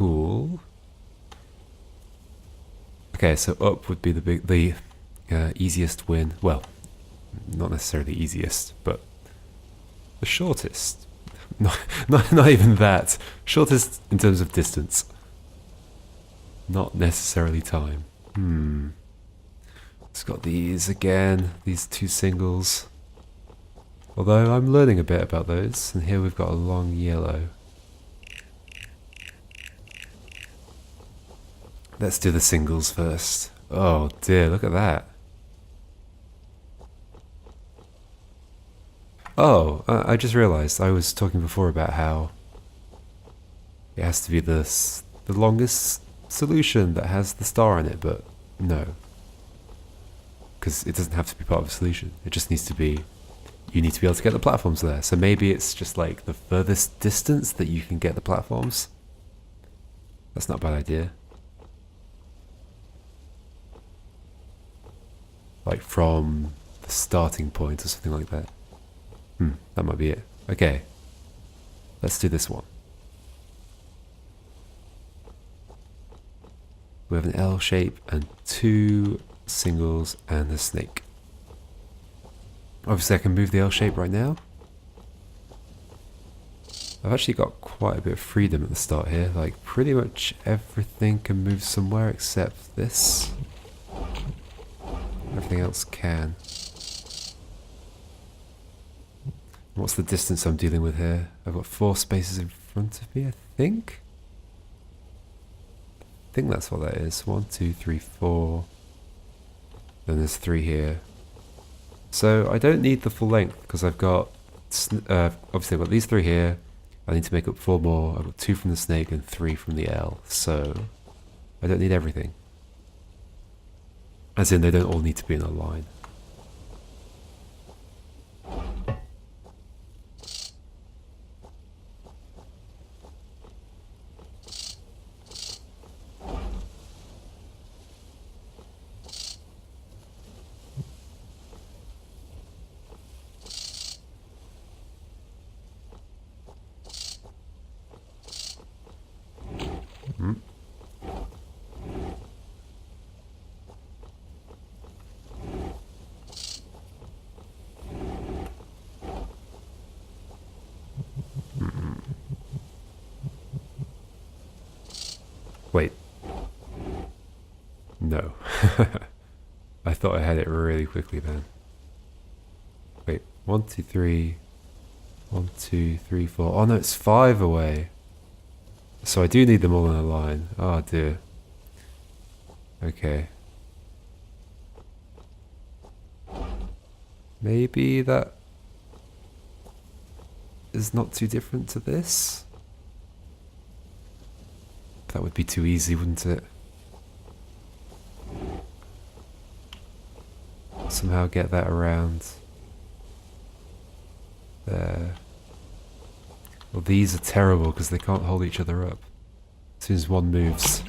cool. Okay, so up would be the easiest win. Well, not necessarily easiest, but the shortest. Not even that. Shortest in terms of distance. Not necessarily time. It's got these again, these two singles. Although I'm learning a bit about those, and here we've got a long yellow. Let's do the singles first. Oh dear, look at that. Oh, I just realised I was talking before about how it has to be the longest solution that has the star in it, but no. Because it doesn't have to be part of a solution. It just needs to be, you need to be able to get the platforms there. So maybe it's just like the furthest distance that you can get the platforms. That's not a bad idea. Like from the starting point or something like that. That might be it. Okay. Let's do this one. We have an L shape and two singles and a snake. Obviously I can move the L shape right now. I've actually got quite a bit of freedom at the start here. Like pretty much everything can move somewhere except this. Everything else can. What's the distance I'm dealing with here? I've got 4 spaces in front of me, I think? I think that's what that is. 1, 2, 3, 4. Then there's 3 here. So I don't need the full length because I've got, obviously I've got these 3 here. I need to make up 4 more. I've got 2 from the snake and 3 from the L. So I don't need everything. As in, they don't all need to be in a line. Wait. No. I thought I had it really quickly then. Wait, 1, 2, 3. 1, 2, 3, 4. Oh no, it's 5 away. So I do need them all in a line. Oh dear. Okay. Maybe that is not too different to this? That would be too easy, wouldn't it? Somehow get that around there. Well, these are terrible because they can't hold each other up. As soon as one moves.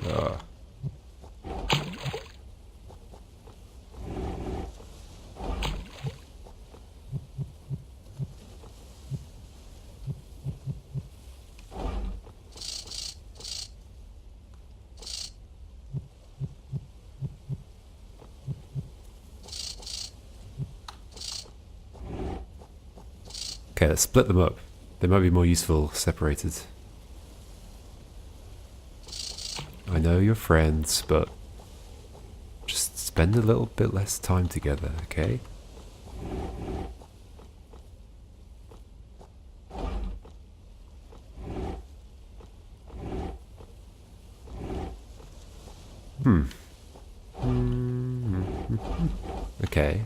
Okay, let's split them up. They might be more useful separated. I know you're friends, but just spend a little bit less time together, okay? Okay.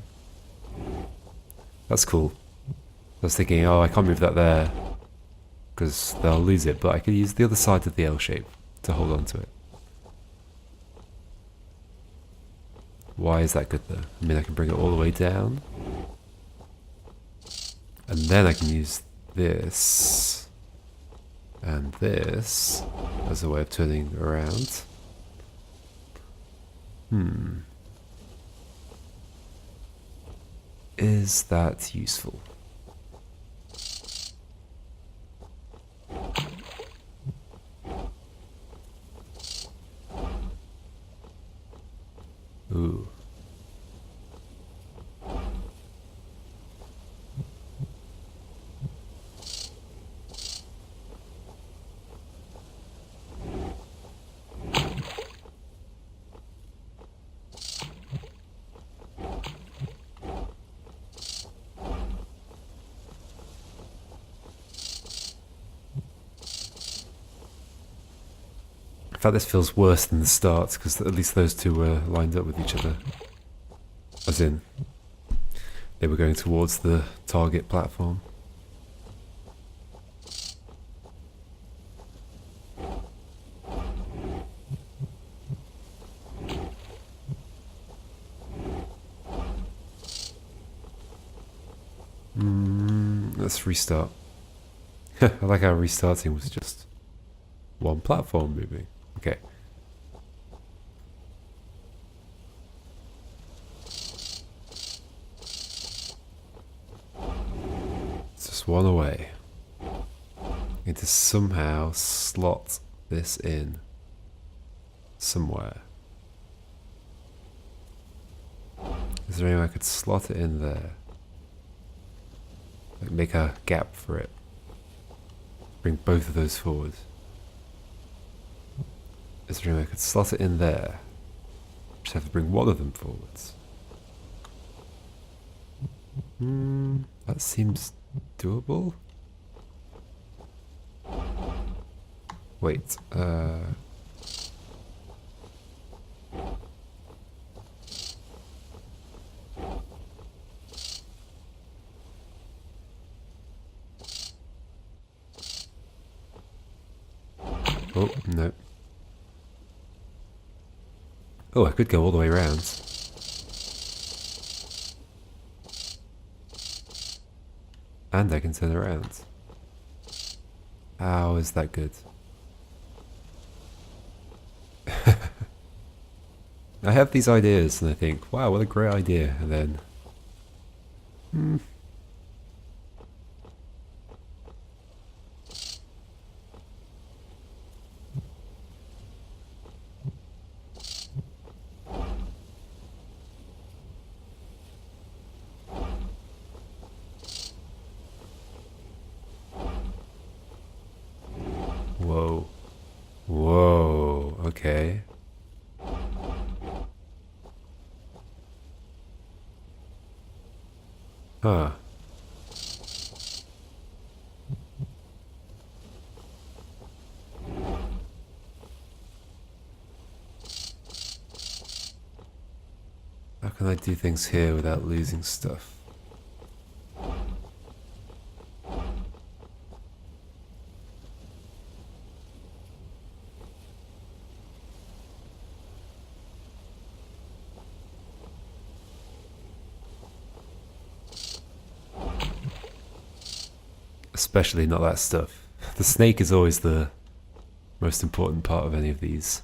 That's cool. I was thinking, oh, I can't move that there because they'll lose it, but I could use the other side of the L shape to hold on to it. Why is that good though? I mean, I can bring it all the way down. And then I can use this and this as a way of turning around. Is that useful? fact, this feels worse than the start, because at least those two were lined up with each other. As in, they were going towards the target platform. Let's restart. I like how restarting was just one platform moving. Okay. It's just one away. Need to somehow slot this in somewhere. Is there any way I could slot it in there? Like make a gap for it. Bring both of those forward. Is there any way I could slot it in there? Just have to bring one of them forwards. That seems doable. Wait, oh, no. Oh, I could go all the way around. And I can turn around. How is that good? I have these ideas and I think, wow, what a great idea. And then... Whoa. Whoa, okay. Huh. How can I do things here without losing stuff? Especially not that stuff. The snake is always the most important part of any of these.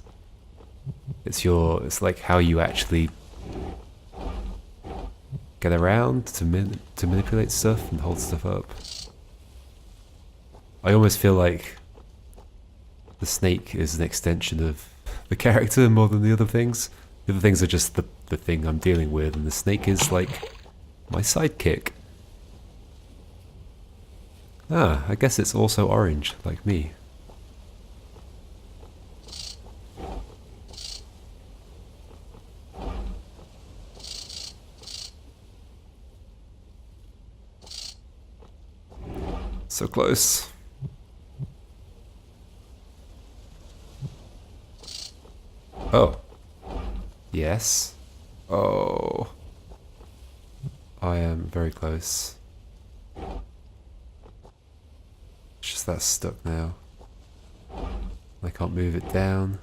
It's like how you actually get around to manipulate stuff and hold stuff up. I almost feel like the snake is an extension of the character more than the other things. The other things are just the thing I'm dealing with, and the snake is like my sidekick. Ah, I guess it's also orange, like me. So close. Oh. Yes. Oh. I am very close. It's just that stuck now. I can't move it down.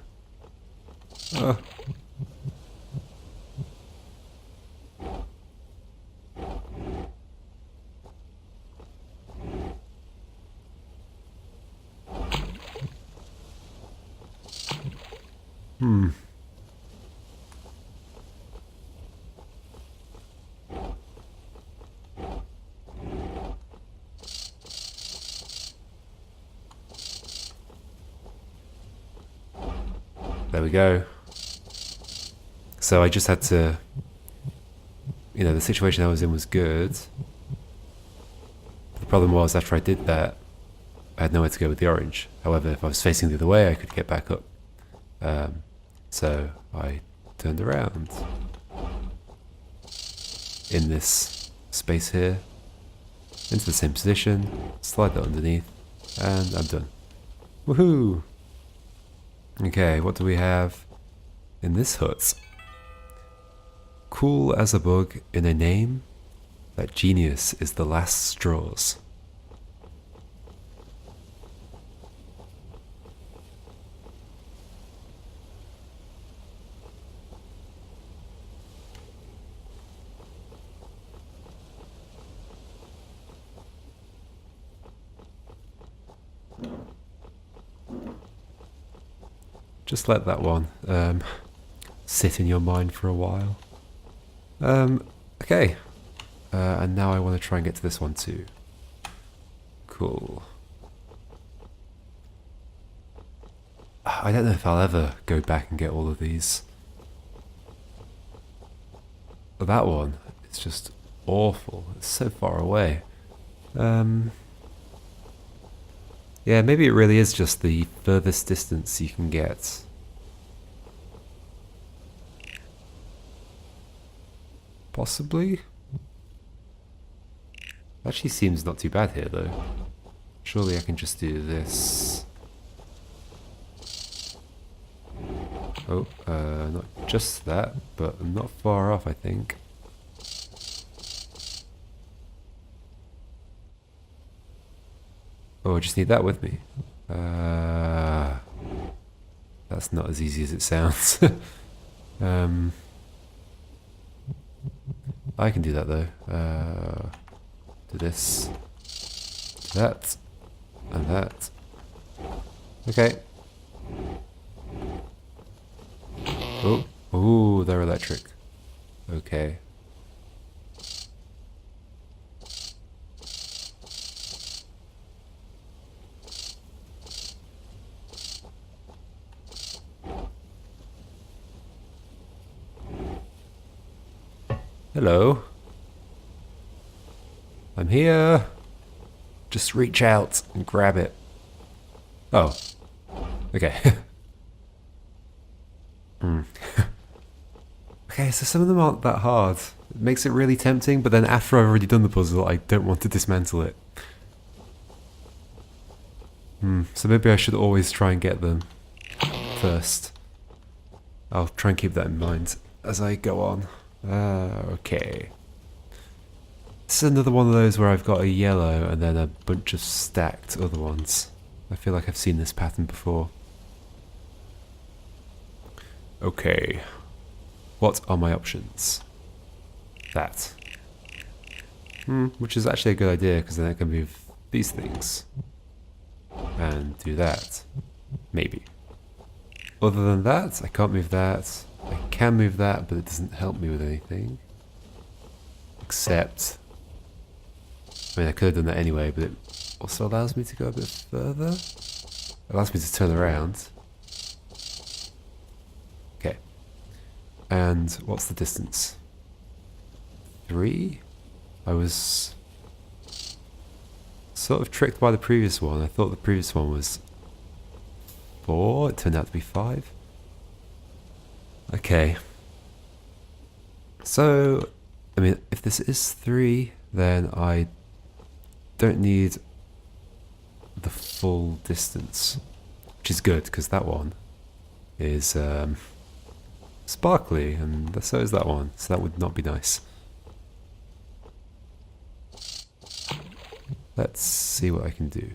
Oh. There we go. So I just had to, the situation I was in was good. The problem was after I did that, I had nowhere to go with the orange. However, if I was facing the other way, I could get back up. So I turned around in this space here, into the same position, slide that underneath, and I'm done. Woohoo! Okay, what do we have in this hut? Cool as a bug in a name, that genius is the last straws. Just let that one sit in your mind for a while. Okay. And now I want to try and get to this one too. Cool. I don't know if I'll ever go back and get all of these. But that one, it's just awful. It's so far away. Yeah, maybe it really is just the furthest distance you can get. Possibly? Actually seems not too bad here though. Surely I can just do this. Oh, not just that, but I'm not far off, I think. Oh, I just need that with me. That's not as easy as it sounds. I can do that though. Do this, that, and that. Okay. Oh, ooh, they're electric. Okay. Hello. I'm here. Just reach out and grab it. Oh. Okay. Okay, so some of them aren't that hard. It makes it really tempting, but then after I've already done the puzzle, I don't want to dismantle it. So maybe I should always try and get them first. I'll try and keep that in mind as I go on. Okay. This is another one of those where I've got a yellow and then a bunch of stacked other ones. I feel like I've seen this pattern before. Okay. What are my options? That. Which is actually a good idea because then I can move these things. And do that. Maybe. Other than that, I can't move that. I can move that, but it doesn't help me with anything. Except... I mean, I could have done that anyway, but it also allows me to go a bit further. It allows me to turn around. Okay. And what's the distance? 3? I was sort of tricked by the previous one. I thought the previous one was 4. It turned out to be 5. Okay. So, I mean, if this is 3, then I don't need the full distance, which is good because that one is sparkly and so is that one, so that would not be nice. Let's see what I can do.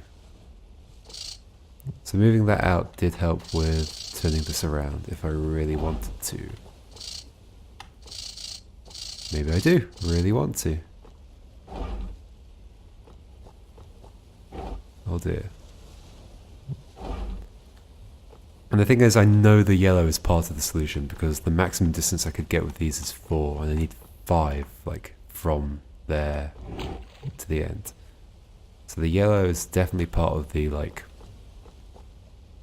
So moving that out did help with turning this around if I really wanted to. Maybe I do really want to. Oh dear. And the thing is, I know the yellow is part of the solution because the maximum distance I could get with these is 4 and I need 5, like, from there to the end. So the yellow is definitely part of the, like,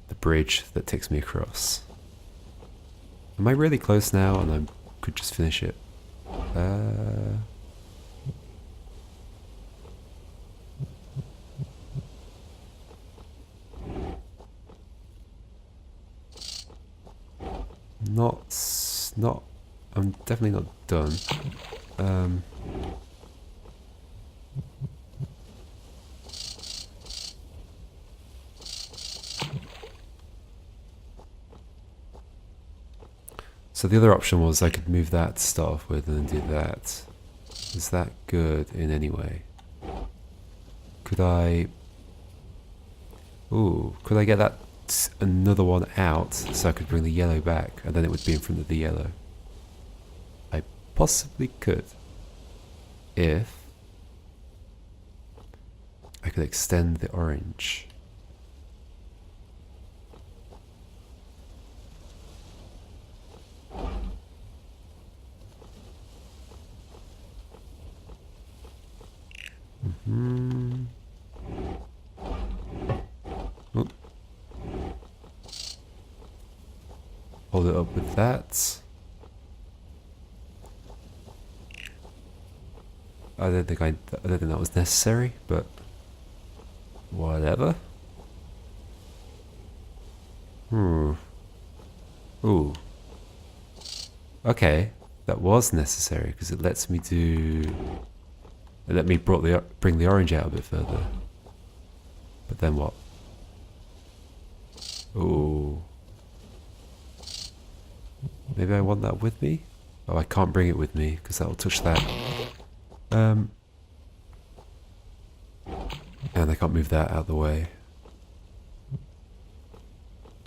the bridge that takes me across. Am I really close now and I could just finish it? Not, I'm definitely not done. So the other option was I could move that to start off with and then do that. Is that good in any way? Could I... Ooh, could I get that another one out so I could bring the yellow back and then it would be in front of the yellow? I possibly could. If I could extend the orange. Mm-hmm. Oh. Hold it up with that. I don't think that was necessary, but whatever. Ooh. Okay, that was necessary because it lets me do. It let me bring the orange out a bit further. But then what? Ooh. Maybe I want that with me? Oh, I can't bring it with me because that will touch that. And I can't move that out of the way.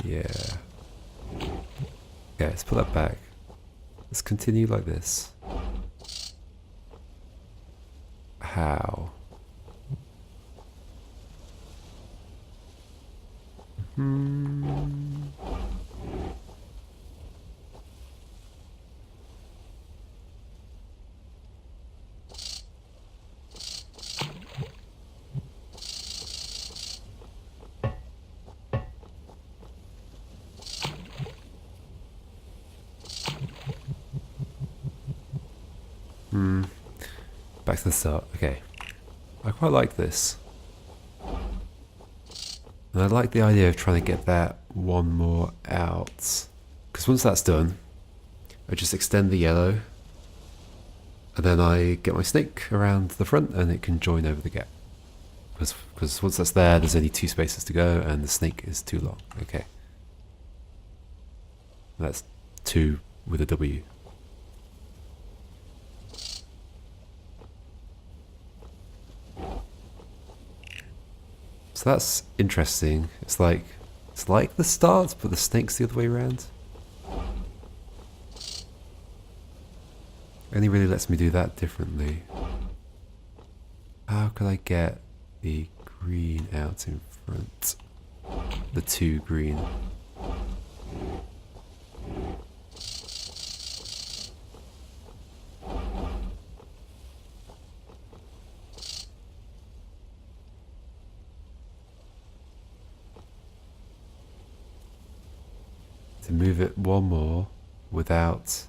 Yeah. Okay, let's put that back. Let's continue like this. How? Back to the start. Okay. I quite like this. And I like the idea of trying to get that one more out. Because once that's done, I just extend the yellow. And then I get my snake around the front and it can join over the gap. Because once that's there, there's only 2 spaces to go and the snake is too long. Okay. That's 2 with a W. So that's interesting. It's like the start, but the snake's the other way around. Only really lets me do that differently. How could I get the green out in front? The 2 green. To move it one more without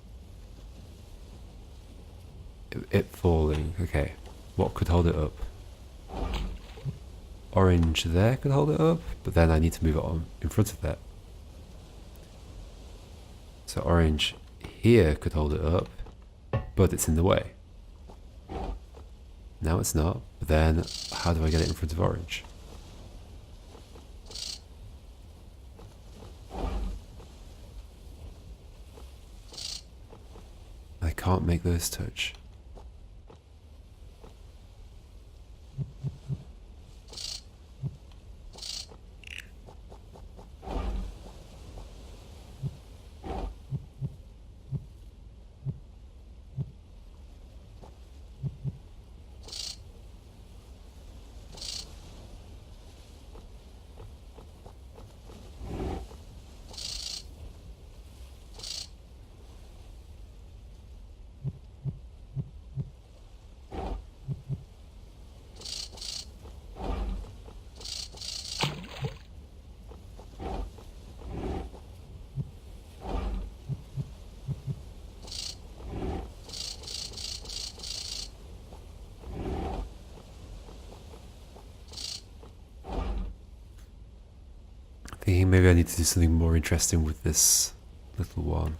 it falling. Okay, what could hold it up? Orange there could hold it up, but then I need to move it on in front of that. So orange here could hold it up, but it's in the way. Now it's not, but then how do I get it in front of orange? I can't make those touch. Thinking maybe I need to do something more interesting with this little one.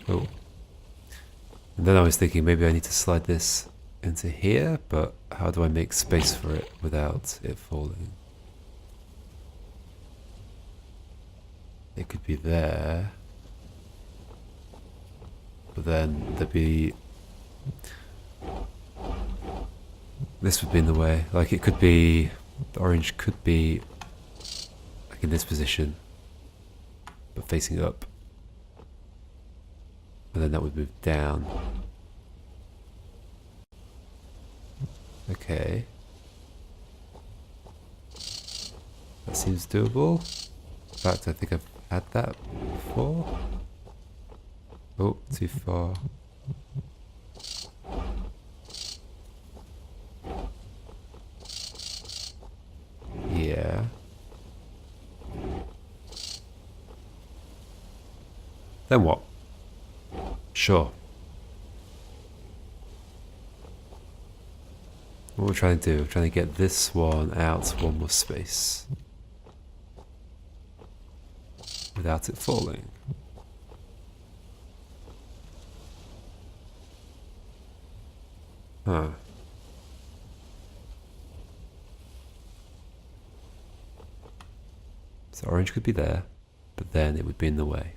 Oh. And then I was thinking maybe I need to slide this into here, but how do I make space for it without it falling? It could be there. But then there'd be... This would be in the way. Like it could be... The orange could be like in this position, but facing up. And then that would move down. Okay. That seems doable. In fact, I think I've had that before. Oh, too far. Yeah. Then what? Sure. What we're trying to do, we're trying to get this one out one more space. Without it falling. Huh. So orange could be there, but then it would be in the way.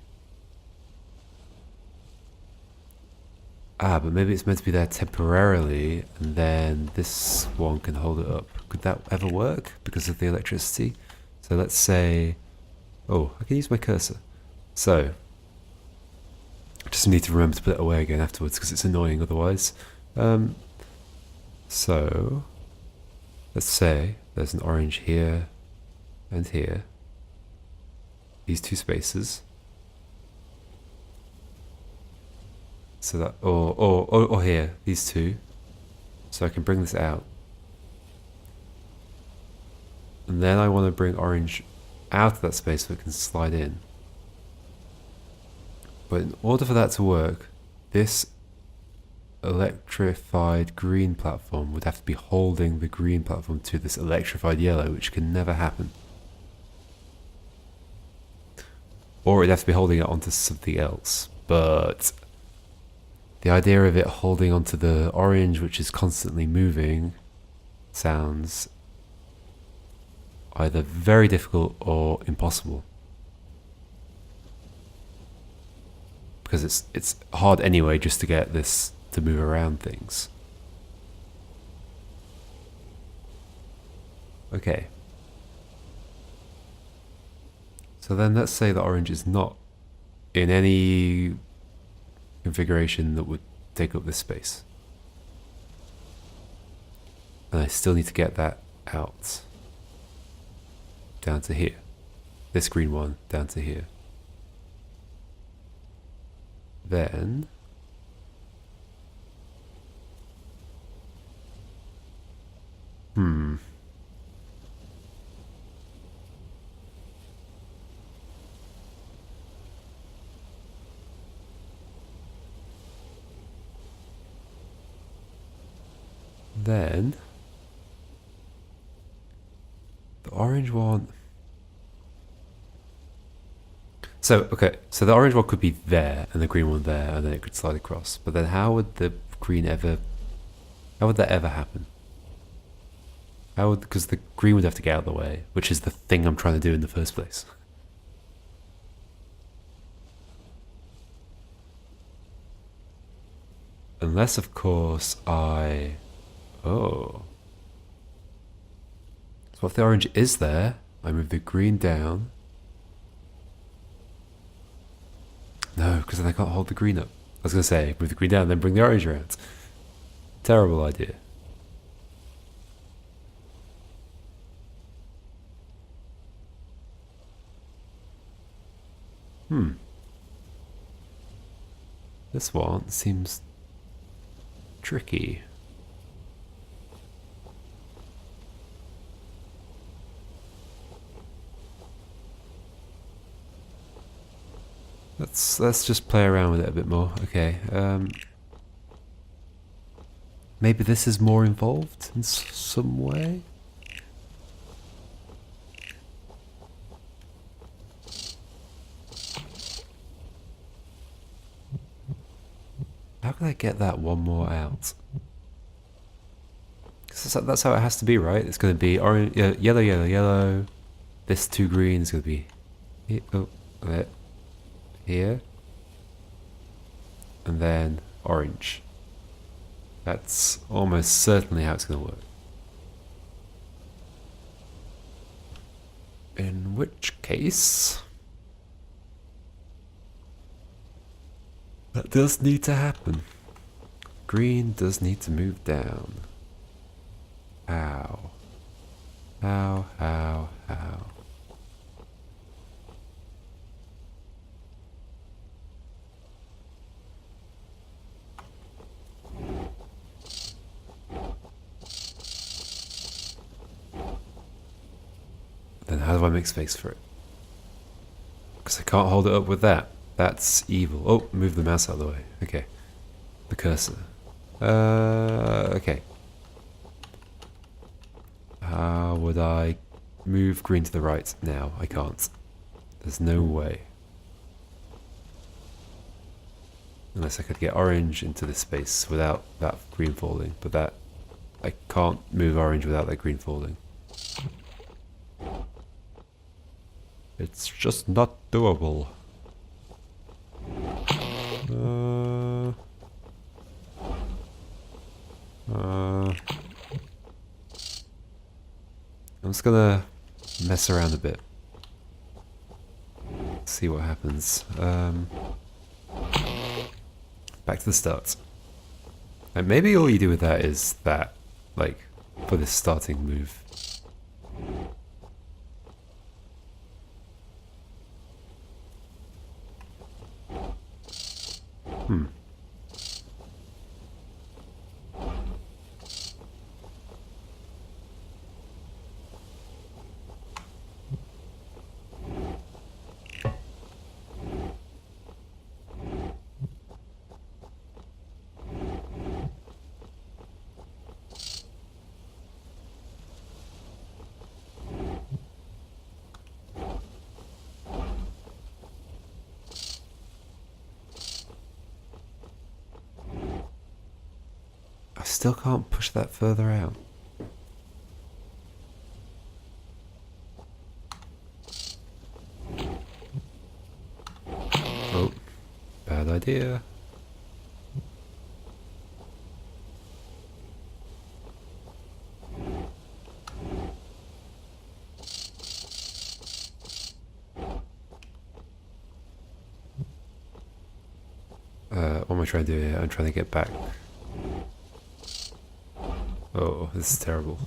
Ah, but maybe it's meant to be there temporarily, and then this one can hold it up. Could that ever work because of the electricity? So let's say... Oh, I can use my cursor. So, I just need to remember to put it away again afterwards because it's annoying otherwise. So, let's say there's an orange here and here. These two spaces. So that, or here, these two. So I can bring this out. And then I want to bring orange out of that space so it can slide in. But in order for that to work, this electrified green platform would have to be holding the green platform to this electrified yellow, which can never happen. Or it'd have to be holding it onto something else. But the idea of it holding onto the orange, which is constantly moving, sounds either very difficult or impossible. Because it's hard anyway just to get this to move around things. Okay. So then let's say the orange is not in any configuration that would take up this space. And I still need to get that out. Down to here. This green one down to here. Then Then the orange one. So, okay, so the orange one could be there and the green one there, and then it could slide across. But then how would the green ever, how would that ever happen? How would, because the green would have to get out of the way, which is the thing I'm trying to do in the first place. Unless, of course, oh. So if the orange is there, I move the green down. No, because then I can't hold the green up. I was going to say, move the green down and then bring the orange around. Terrible idea. This one seems tricky. Let's just play around with it a bit more. Okay. Maybe this is more involved in some way? How can I get that one more out? 'Cause that's how it has to be, right? It's going to be orange, yellow, yellow, yellow. This two green is going to be... Oh. It here. And then orange. That's almost certainly how it's going to work. In which case, that does need to happen. Green does need to move down. How? How? Then how do I make space for it? Because I can't hold it up with that. That's evil. Oh, move the mouse out of the way. Okay. The cursor. Okay. How would I move green to the right now? I can't. There's no way. Unless I could get orange into this space without that green falling. But that... I can't move orange without that green falling. It's just not doable. I'm just gonna mess around a bit. See what happens. Back to the start. And maybe all you do with that is that, like, for this starting move. I still can't push that further out. Oh, bad idea. What am I trying to do here? I'm trying to get back. Oh, this is terrible.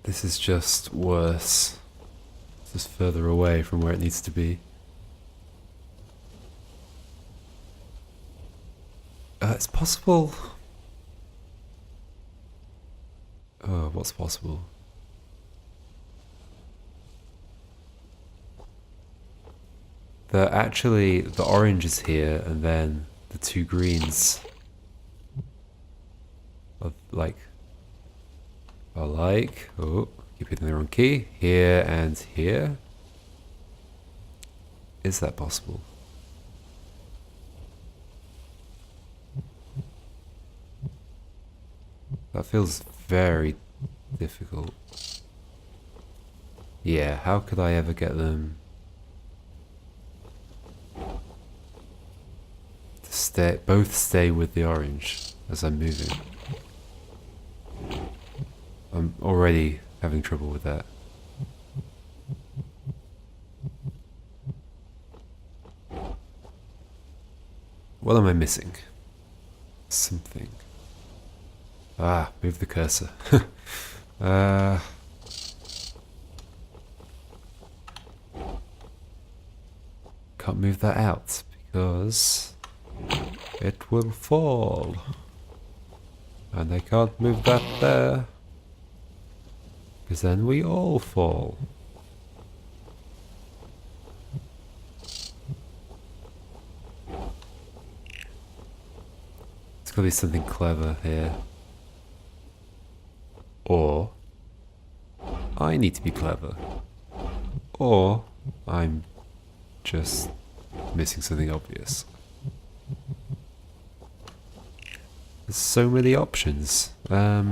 This is just worse. It's just further away from where it needs to be. It's possible... Oh, what's possible? Actually, the orange is here, and then the two greens are like... oh, keep hitting the wrong key. Here and here. Is that possible? That feels very difficult. Yeah, how could I ever get them to both stay with the orange as I'm moving? I'm already having trouble with that. What am I missing? Something. Ah, move the cursor. Can't move that out because it will fall. And I can't move that there. Because then we all fall. could be something clever here. Or I need to be clever. Or I'm just missing something obvious. There's so many options. I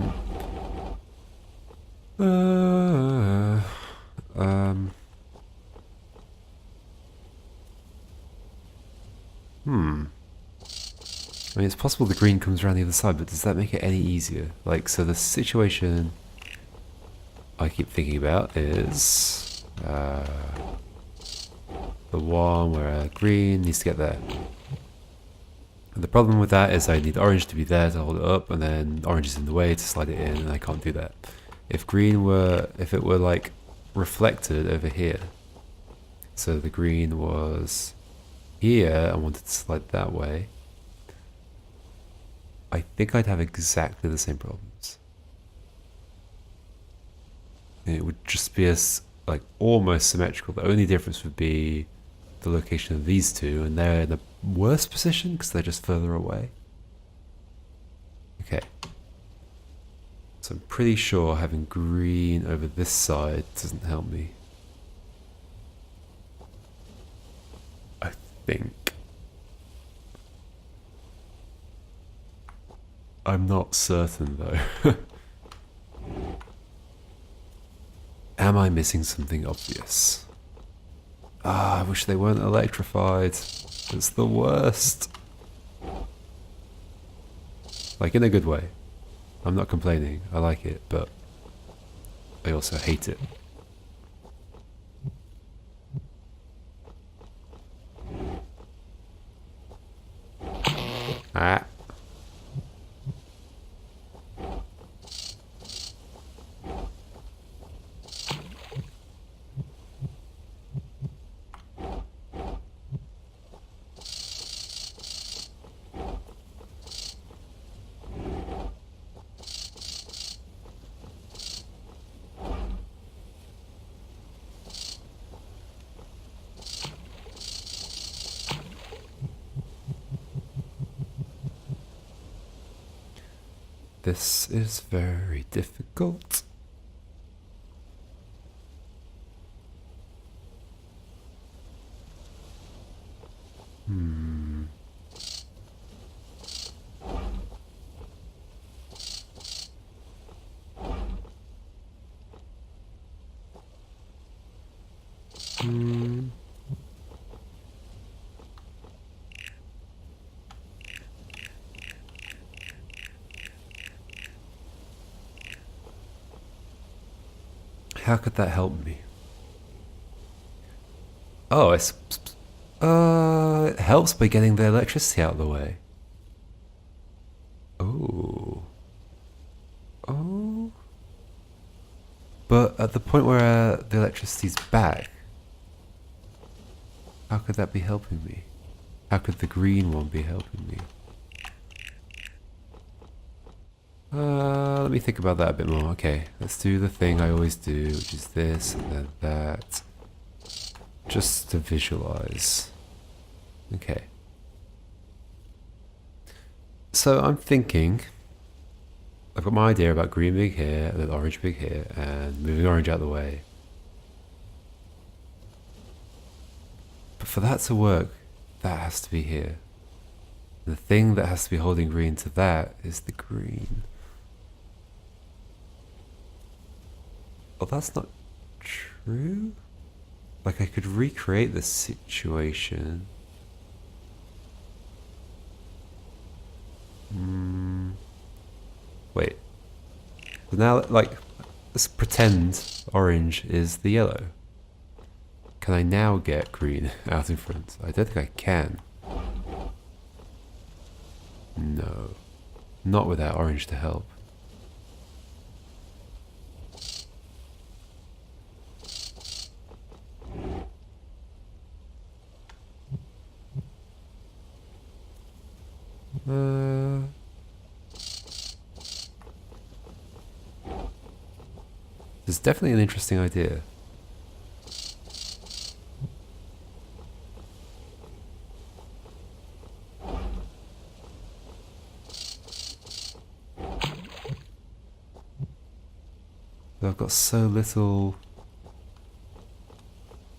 mean, it's possible the green comes around the other side, but does that make it any easier? Like, so the situation I keep thinking about is the one where green needs to get there. And the problem with that is I need orange to be there to hold it up, and then orange is in the way to slide it in, and I can't do that. If it were like reflected over here, so the green was here, I wanted to slide that way, I think I'd have exactly the same problems. It would just be like almost symmetrical. The only difference would be the location of these two, and they're in a worse position because they're just further away. Okay. So I'm pretty sure having green over this side doesn't help me. I think. I'm not certain though. Am I missing something obvious? Ah, I wish they weren't electrified. It's the worst. Like, in a good way. I'm not complaining. I like it, but I also hate it. Ah. This is very difficult. How could that help me? Oh, it helps by getting the electricity out of the way. Oh. Oh. But at the point where the electricity's back, how could that be helping me? How could the green one be helping me? Let me think about that a bit more. Okay, let's do the thing I always do, which is this and then that. Just to visualize. Okay. So I'm thinking, I've got my idea about green being here, and then orange being here, and moving orange out of the way. But for that to work, that has to be here. The thing that has to be holding green to that is the green. Well, that's not true. Like, I could recreate this situation. Wait. So now, like, let's pretend orange is the yellow. Can I now get green out in front? I don't think I can. No. Not without orange to help. It's definitely an interesting idea. But I've got so little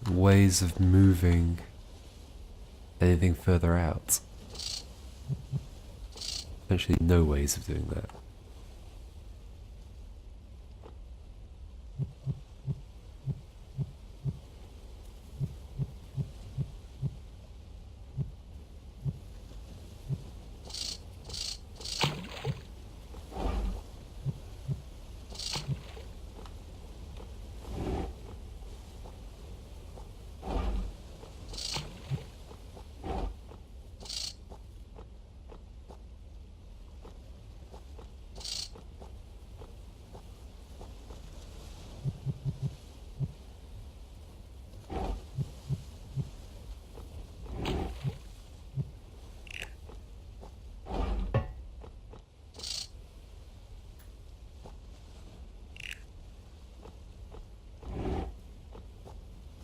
ways of moving anything further out. Essentially no ways of doing that.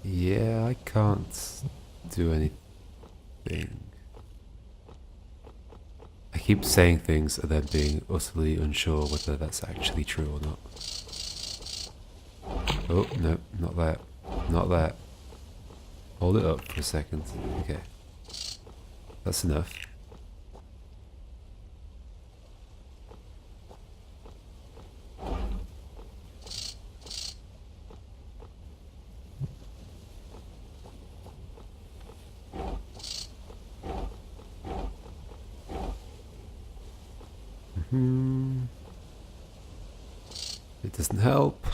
Yeah, I can't do anything. I keep saying things and then being utterly unsure whether that's actually true or not. Oh, no, not that. Not that. Hold it up for a second. Okay. That's enough. It doesn't help.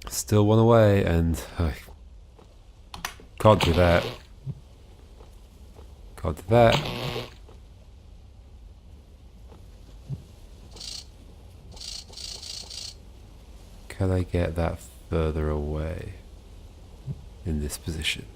Still one away, and I can't do that. Can't do that. Can I get that further away in this position?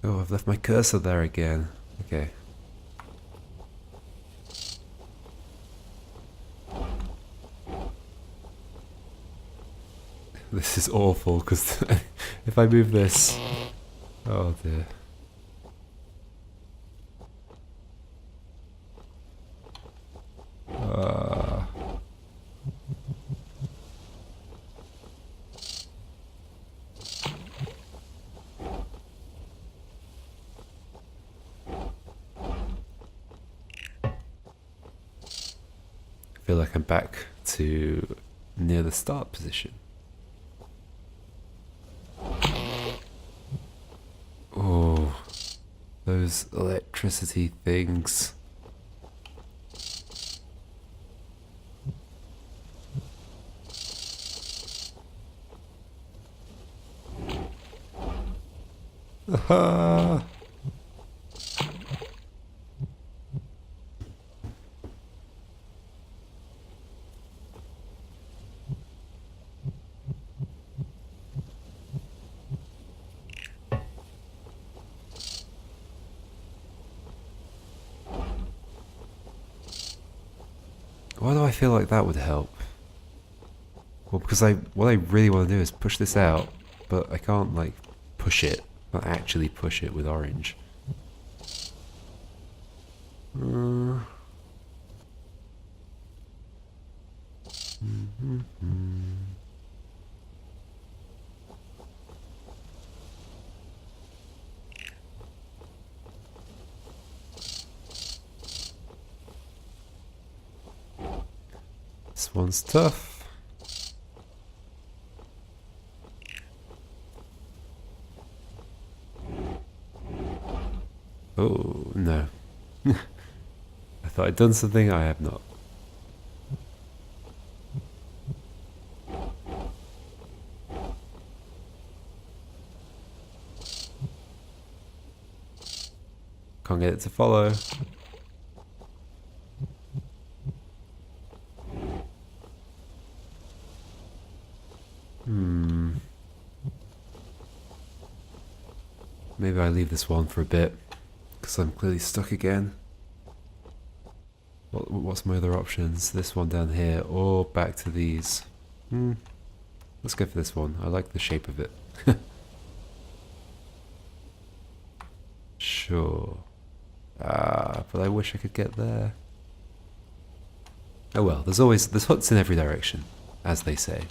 Oh, I've left my cursor there again. Okay. This is awful, because if I move this... Oh dear. I feel like I'm back to near the start position. Oh, those electricity things. Aha! Why do I feel like that would help? Well, because what I really want to do is push this out, but I can't, like, push it. Not actually push it with orange. This one's tough. Oh, no. I thought I'd done something I have not. Can't get it to follow. Maybe I leave this one for a bit, because I'm clearly stuck again. What's my other options? This one down here, or back to these? Let's go for this one. I like the shape of it. Sure. But I wish I could get there. Oh well, there's hooks in every direction, as they say.